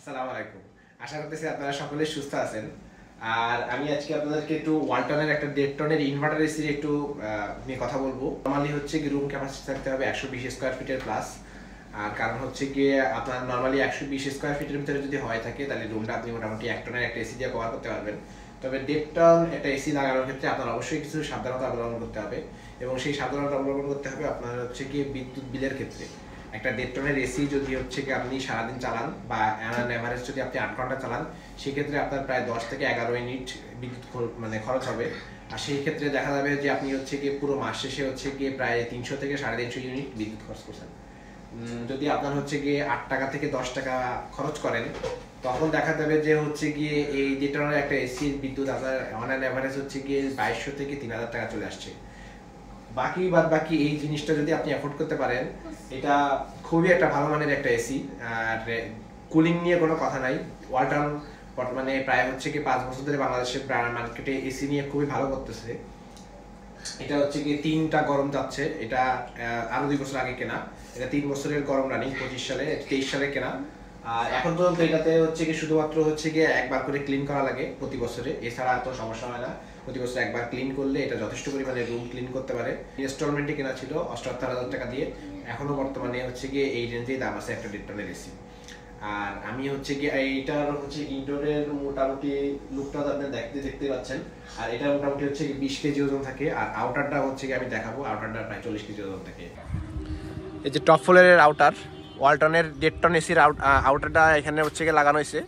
আসসালামু আলাইকুম। আশা করতেছি আপনারা সকলে সুস্থ আছেন। আর আমি আজকে আপনাদেরকে একটু ওয়ালটনের একটা 1.5 টনের ইনভার্টার এসির একটু নিয়ে কথা বলবো। নরমালি হচ্ছে কি রুম ক্যাপাসিটি থাকতে হবে 120 স্কয়ার ফিটের প্লাস। আর কারণ হচ্ছে কি আপনার নরমালি 120 স্কয়ার ফিটের ভিতরে যদি হয় থাকে তাহলে রুমটা আপনি মোটামুটি 1 টনের একটা এসি দিয়ে কভার করতে পারবেন। তবে 1.5 টন একটা এসি লাগানোর ক্ষেত্রে আপনার অবশ্যই কিছু সাবধানতা অবলম্বন করতে হবে, এবং সেই সাবধানতা অবলম্বন করতে হবে আপনার হচ্ছে কি বিদ্যুৎ বিলের ক্ষেত্রে। একটা 1.5 টনের এসি যদি হচ্ছে কি আপনি সারাদিন চালান বা অ্যাভারেজ যদি আপনি 8 ঘন্টা চালান, সেক্ষেত্রে আপনার প্রায় 10 থেকে 11 ইউনিট বিদ্যুৎ খরচ হবে। আর সেই ক্ষেত্রে দেখা যাবে যে আপনি হচ্ছে কি পুরো মাস শেষে হচ্ছে কি প্রায় 300 থেকে 350 ইউনিট বিদ্যুৎ খরচ করছেন। যদি আপনার হচ্ছে গিয়ে 8 টাকা থেকে 10 টাকা খরচ করেন, তখন দেখা যাবে যে হচ্ছে গিয়ে এই 1.5 টনের একটা এসির বিদ্যুৎ আপনার অন অ্যাভারেজ হচ্ছে গিয়ে 2200 থেকে 3000 টাকা চলে আসছে। বাকি এই জিনিসটা যদি আপনি অ্যাফোর্ড করতে পারেন, এটা খুবই একটা ভালো মানের একটা এসি। আর কুলিং নিয়ে কোনো কথা নাই। ওয়ালটন বর্তমানে প্রায় হচ্ছে কি 5 বছর ধরে বাংলাদেশের মার্কেটে এসি নিয়ে খুবই ভালো করতেছে। এটা হচ্ছে কি 3টা গরম যাচ্ছে। এটা আরো 2 বছর আগে কেনা। এটা 3 বছরের গরম রানিং, 25 সালে 23 সালে কেনা। আর এখন পর্যন্ত এটাতে হচ্ছে কি শুধুমাত্র হচ্ছে গিয়ে একবার করে ক্লিন করা লাগে প্রতি বছরে, এছাড়া আর কোনো সমস্যা হয় না। প্রতি বছর একবার ক্লিন করলে এটা যথেষ্ট পরিমাণে রুম ক্লিন করতে পারে। ইনস্টলমেন্টে কেনা ছিল 78,000 টাকা দিয়ে। এখনো বর্তমানে হচ্ছে গিয়ে এই রেঞ্জেই দাম আছে একটা 1.5 টনের এসি। আর আমি হচ্ছে গিয়ে এইটার হচ্ছে ইনডোরের মোটামুটি লুকটা আপনি দেখতে পাচ্ছেন। আর এটা মোটামুটি হচ্ছে 20 কেজি ওজন থাকে। আর আউটারটা হচ্ছে গিয়ে আমি দেখাবো, আউটারটা প্রায় 40 কেজি ওজন থাকে। এই যে টপ ফ্লোরের আউটার, ওয়ালটনের 1.5 টন এসির আউটারটা এখানে হচ্ছে গিয়ে লাগানো হয়েছে।